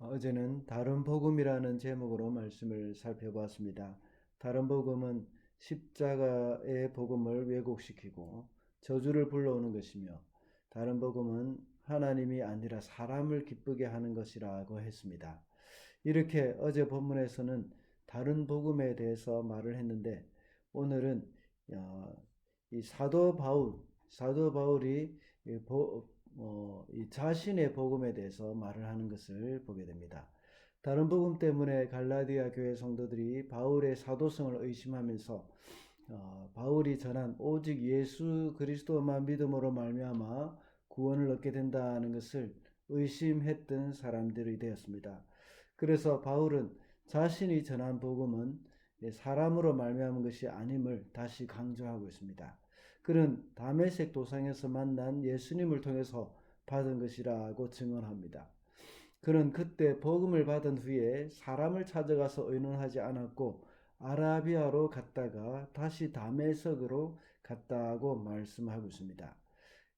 어제는 다른 복음이라는 제목으로 말씀을 살펴보았습니다. 다른 복음은 십자가의 복음을 왜곡시키고 저주를 불러오는 것이며, 다른 복음은 하나님이 아니라 사람을 기쁘게 하는 것이라고 했습니다. 이렇게 어제 본문에서는 다른 복음에 대해서 말을 했는데, 오늘은 이 사도 바울이 이 자신의 복음에 대해서 말을 하는 것을 보게 됩니다. 다른 복음 때문에 갈라디아 교회 성도들이 바울의 사도성을 의심하면서 바울이 전한 오직 예수 그리스도만 믿음으로 말미암아 구원을 얻게 된다는 것을 의심했던 사람들이 되었습니다. 그래서 바울은 자신이 전한 복음은 사람으로 말미암은 것이 아님을 다시 강조하고 있습니다. 그는 다메섹 도상에서 만난 예수님을 통해서 받은 것이라고 증언합니다. 그는 그때 복음을 받은 후에 사람을 찾아가서 의논하지 않았고 아라비아로 갔다가 다시 다메섹으로 갔다고 말씀하고 있습니다.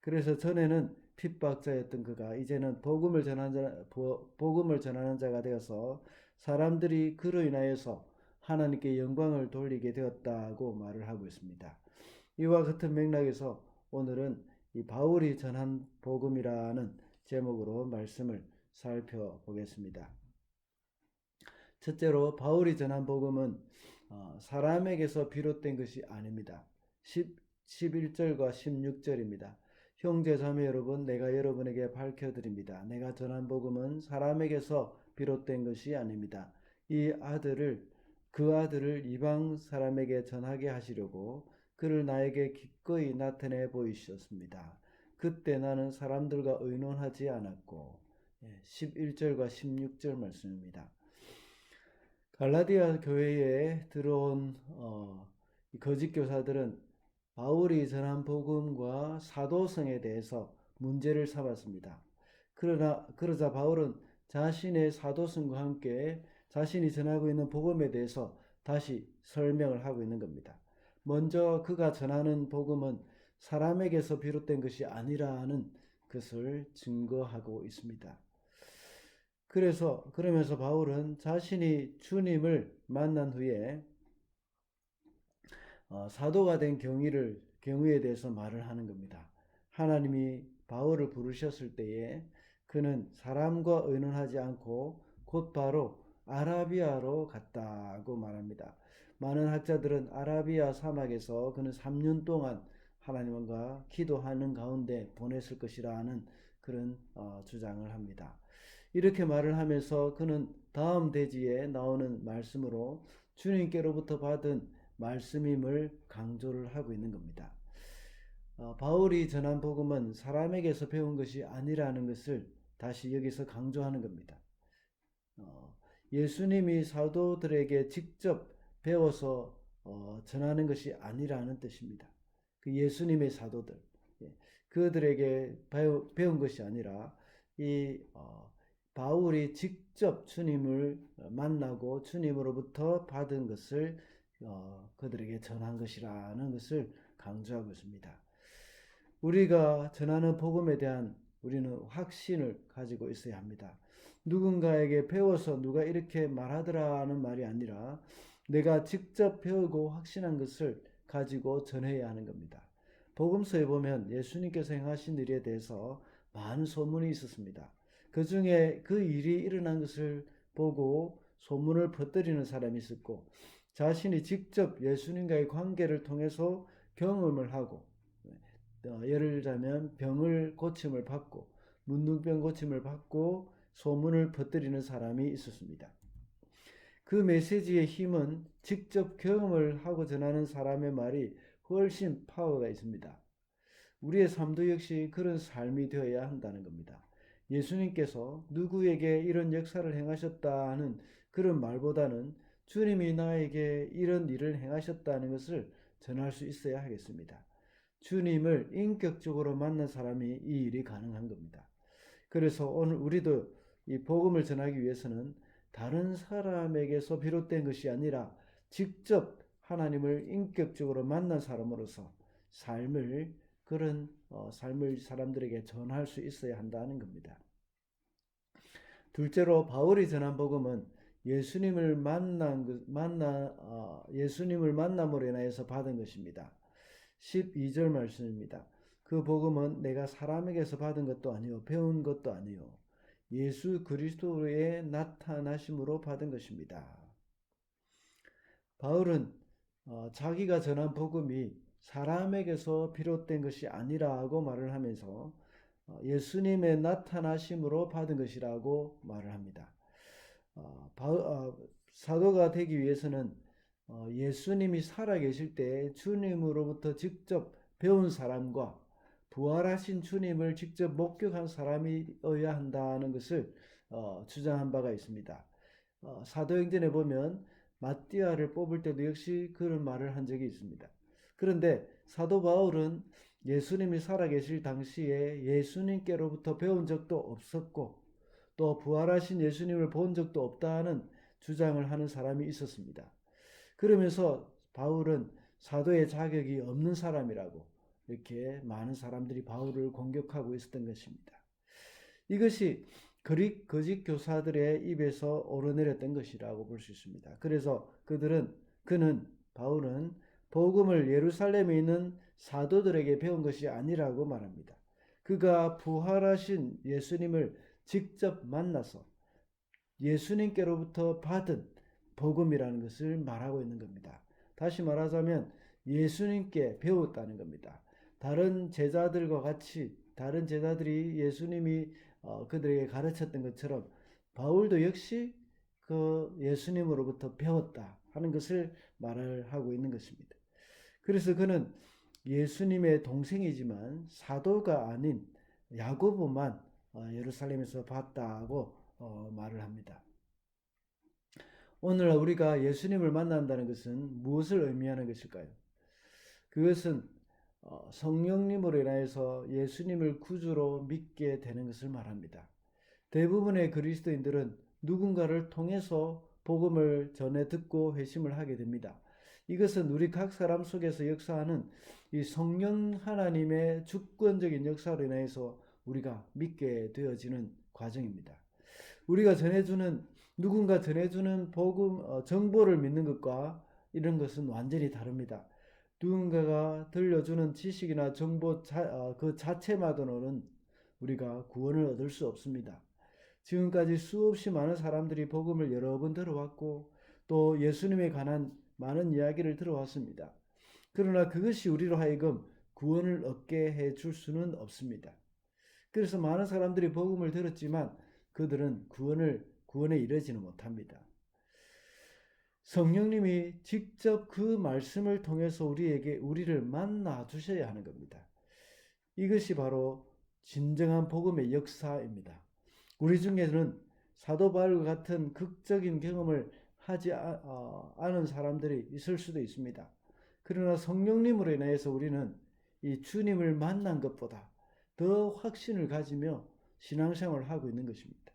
그래서 전에는 핍박자였던 그가 이제는 복음을 전하는 자가 되어서 사람들이 그로 인하여서 하나님께 영광을 돌리게 되었다고 말을 하고 있습니다. 이와 같은 맥락에서 오늘은 이 바울이 전한 복음이라는 제목으로 말씀을 살펴보겠습니다. 첫째로 바울이 전한 복음은 사람에게서 비롯된 것이 아닙니다. 11절과 16절입니다. 형제 자매 여러분, 내가 여러분에게 밝혀드립니다. 내가 전한 복음은 사람에게서 비롯된 것이 아닙니다. 그 아들을 이방 사람에게 전하게 하시려고 그를 나에게 기꺼이 나타내 보이셨습니다. 그때 나는 사람들과 의논하지 않았고. 11절과 16절 말씀입니다. 갈라디아 교회에 들어온 거짓 교사들은 바울이 전한 복음과 사도성에 대해서 문제를 삼았습니다. 그러자 바울은 자신의 사도성과 함께 자신이 전하고 있는 복음에 대해서 다시 설명을 하고 있는 겁니다. 먼저 그가 전하는 복음은 사람에게서 비롯된 것이 아니라는 것을 증거하고 있습니다. 그러면서 바울은 자신이 주님을 만난 후에 사도가 된 경위에 대해서 말을 하는 겁니다. 하나님이 바울을 부르셨을 때에 그는 사람과 의논하지 않고 곧바로 아라비아로 갔다고 말합니다. 많은 학자들은 아라비아 사막에서 그는 3년 동안 하나님과 기도하는 가운데 보냈을 것이라는 그런 주장을 합니다. 이렇게 말을 하면서 그는 다음 대지에 나오는 말씀으로 주님께로부터 받은 말씀임을 강조를 하고 있는 겁니다. 바울이 전한 복음은 사람에게서 배운 것이 아니라는 것을 다시 여기서 강조하는 겁니다. 예수님이 사도들에게 직접 배워서 전하는 것이 아니라는 뜻입니다. 그 예수님의 사도들, 그들에게 배운 것이 아니라 바울이 직접 주님을 만나고 주님으로부터 받은 것을 그들에게 전한 것이라는 것을 강조하고 있습니다. 우리가 전하는 복음에 대한 우리는 확신을 가지고 있어야 합니다. 누군가에게 배워서 누가 이렇게 말하더라는 말이 아니라 내가 직접 배우고 확신한 것을 가지고 전해야 하는 겁니다. 복음서에 보면 예수님께서 행하신 일에 대해서 많은 소문이 있었습니다. 그 중에 그 일이 일어난 것을 보고 소문을 퍼뜨리는 사람이 있었고, 자신이 직접 예수님과의 관계를 통해서 경험을 하고, 예를 들자면 병을 고침을 받고 문둥병 고침을 받고 소문을 퍼뜨리는 사람이 있었습니다. 그 메시지의 힘은 직접 경험을 하고 전하는 사람의 말이 훨씬 파워가 있습니다. 우리의 삶도 역시 그런 삶이 되어야 한다는 겁니다. 예수님께서 누구에게 이런 역사를 행하셨다는 그런 말보다는 주님이 나에게 이런 일을 행하셨다는 것을 전할 수 있어야 하겠습니다. 주님을 인격적으로 만난 사람이 이 일이 가능한 겁니다. 그래서 오늘 우리도 이 복음을 전하기 위해서는 다른 사람에게서 비롯된 것이 아니라 직접 하나님을 인격적으로 만난 사람으로서 그런 삶을 사람들에게 전할 수 있어야 한다는 겁니다. 둘째로 바울이 전한 복음은 예수님을 만남으로 인하여서 받은 것입니다. 12절 말씀입니다. 그 복음은 내가 사람에게서 받은 것도 아니요 배운 것도 아니요 예수 그리스도의 나타나심으로 받은 것입니다. 바울은 자기가 전한 복음이 사람에게서 비롯된 것이 아니라고 말을 하면서 예수님의 나타나심으로 받은 것이라고 말을 합니다. 사도가 되기 위해서는 예수님이 살아계실 때 주님으로부터 직접 배운 사람과 부활하신 주님을 직접 목격한 사람이어야 한다는 것을 주장한 바가 있습니다. 사도행전에 보면 마띠아를 뽑을 때도 역시 그런 말을 한 적이 있습니다. 그런데 사도 바울은 예수님이 살아계실 당시에 예수님께로부터 배운 적도 없었고 또 부활하신 예수님을 본 적도 없다는 주장을 하는 사람이 있었습니다. 그러면서 바울은 사도의 자격이 없는 사람이라고 이렇게 많은 사람들이 바울을 공격하고 있었던 것입니다. 이것이 그릭 거짓 교사들의 입에서 오르내렸던 것이라고 볼 수 있습니다. 그래서 바울은 복음을 예루살렘에 있는 사도들에게 배운 것이 아니라고 말합니다. 그가 부활하신 예수님을 직접 만나서 예수님께로부터 받은 복음이라는 것을 말하고 있는 겁니다. 다시 말하자면 예수님께 배웠다는 겁니다. 다른 제자들이 예수님이 그들에게 가르쳤던 것처럼 바울도 역시 그 예수님으로부터 배웠다 하는 것을 말을 하고 있는 것입니다. 그래서 그는 예수님의 동생이지만 사도가 아닌 야고보만 예루살렘에서 봤다고 말을 합니다. 오늘 우리가 예수님을 만난다는 것은 무엇을 의미하는 것일까요? 그것은 성령님으로 인하여서 예수님을 구주로 믿게 되는 것을 말합니다. 대부분의 그리스도인들은 누군가를 통해서 복음을 전해 듣고 회심을 하게 됩니다. 이것은 우리 각 사람 속에서 역사하는 이 성령 하나님의 주권적인 역사로 인해서 우리가 믿게 되어지는 과정입니다. 우리가 누군가 전해주는 복음, 정보를 믿는 것과 이런 것은 완전히 다릅니다. 누군가가 들려주는 지식이나 정보 그 자체만으로는 우리가 구원을 얻을 수 없습니다. 지금까지 수없이 많은 사람들이 복음을 여러 번 들어왔고 또 예수님에 관한 많은 이야기를 들어왔습니다. 그러나 그것이 우리로 하여금 구원을 얻게 해줄 수는 없습니다. 그래서 많은 사람들이 복음을 들었지만 그들은 구원에 이르지는 못합니다. 성령님이 직접 그 말씀을 통해서 우리를 만나 주셔야 하는 겁니다. 이것이 바로 진정한 복음의 역사입니다. 우리 중에는 사도 바울과 같은 극적인 경험을 하지 않은 사람들이 있을 수도 있습니다. 그러나 성령님으로 인해서 우리는 이 주님을 만난 것보다 더 확신을 가지며 신앙생활을 하고 있는 것입니다.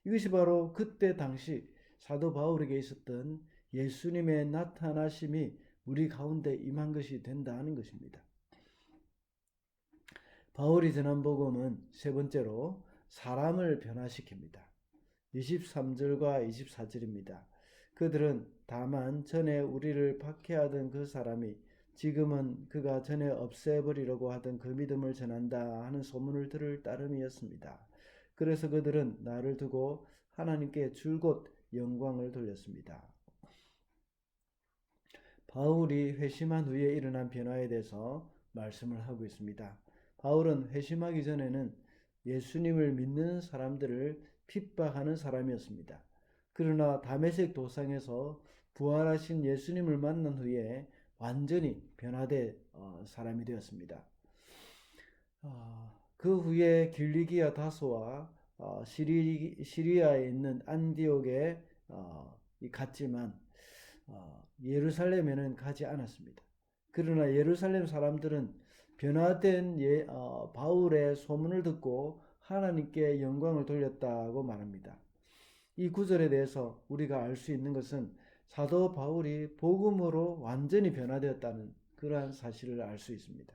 이것이 바로 그때 당시 사도 바울에게 있었던 예수님의 나타나심이 우리 가운데 임한 것이 된다는 것입니다. 바울이 전한 복음은 세 번째로 사람을 변화시킵니다. 23절과 24절입니다. 그들은 다만 전에 우리를 박해하던 그 사람이 지금은 그가 전에 없애버리려고 하던 그 믿음을 전한다 하는 소문을 들을 따름이었습니다. 그래서 그들은 나를 두고 하나님께 줄곧 영광을 돌렸습니다. 바울이 회심한 후에 일어난 변화에 대해서 말씀을 하고 있습니다. 바울은 회심하기 전에는 예수님을 믿는 사람들을 핍박하는 사람이었습니다. 그러나 다메섹 도상에서 부활하신 예수님을 만난 후에 완전히 변화된 사람이 되었습니다. 그 후에 길리기아 다소와 시리아에 있는 안디옥에 갔지만 예루살렘에는 가지 않았습니다. 그러나 예루살렘 사람들은 변화된 바울의 소문을 듣고 하나님께 영광을 돌렸다고 말합니다. 이 구절에 대해서 우리가 알 수 있는 것은 사도 바울이 복음으로 완전히 변화되었다는 그러한 사실을 알 수 있습니다.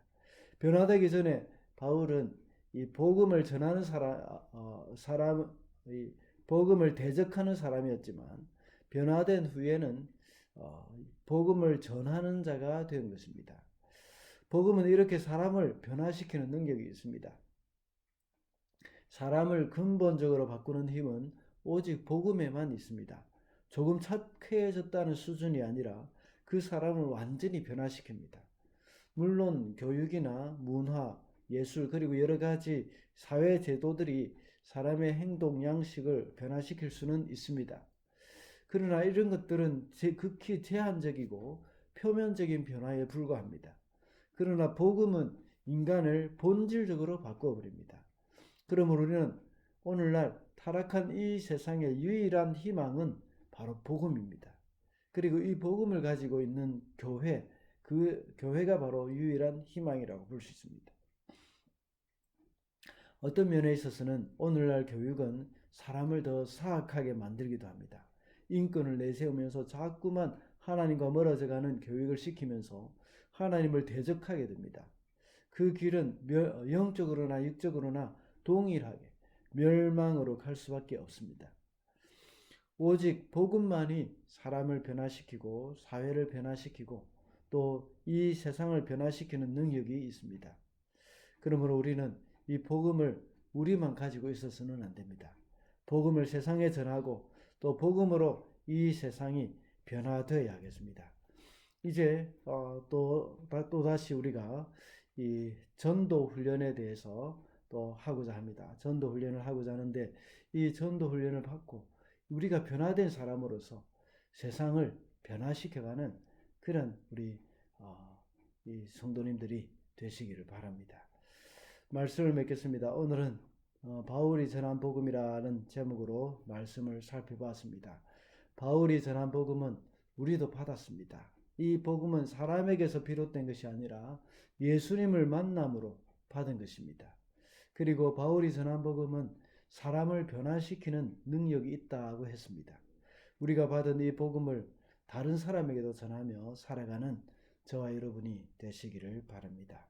변화되기 전에 바울은 이 복음을 전하는 복음을 대적하는 사람이었지만 변화된 후에는 복음을 전하는 자가 된 것입니다. 복음은 이렇게 사람을 변화시키는 능력이 있습니다. 사람을 근본적으로 바꾸는 힘은 오직 복음에만 있습니다. 조금 착해졌다는 수준이 아니라 그 사람을 완전히 변화시킵니다. 물론 교육이나 문화, 예술 그리고 여러 가지 사회 제도들이 사람의 행동 양식을 변화시킬 수는 있습니다. 그러나 이런 것들은 극히 제한적이고 표면적인 변화에 불과합니다. 그러나 복음은 인간을 본질적으로 바꿔버립니다. 그러므로 우리는 오늘날 타락한 이 세상의 유일한 희망은 바로 복음입니다. 그리고 이 복음을 가지고 있는 교회, 그 교회가 바로 유일한 희망이라고 볼 수 있습니다. 어떤 면에 있어서는 오늘날 교육은 사람을 더 사악하게 만들기도 합니다. 인권을 내세우면서 자꾸만 하나님과 멀어져가는 교육을 시키면서 하나님을 대적하게 됩니다. 그 길은 영적으로나 육적으로나 동일하게 멸망으로 갈 수밖에 없습니다. 오직 복음만이 사람을 변화시키고 사회를 변화시키고 또 이 세상을 변화시키는 능력이 있습니다. 그러므로 우리는 이 복음을 우리만 가지고 있어서는 안 됩니다. 복음을 세상에 전하고 또 복음으로 이 세상이 변화되어야 하겠습니다. 이제 또다시 우리가 이 전도 훈련에 대해서 또 하고자 합니다. 전도 훈련을 하고자 하는데 이 전도 훈련을 받고 우리가 변화된 사람으로서 세상을 변화시켜가는 그런 우리 이 성도님들이 되시기를 바랍니다. 말씀을 맺겠습니다. 오늘은 바울이 전한 복음이라는 제목으로 말씀을 살펴봤습니다. 바울이 전한 복음은 우리도 받았습니다. 이 복음은 사람에게서 비롯된 것이 아니라 예수님을 만남으로 받은 것입니다. 그리고 바울이 전한 복음은 사람을 변화시키는 능력이 있다고 했습니다. 우리가 받은 이 복음을 다른 사람에게도 전하며 살아가는 저와 여러분이 되시기를 바랍니다.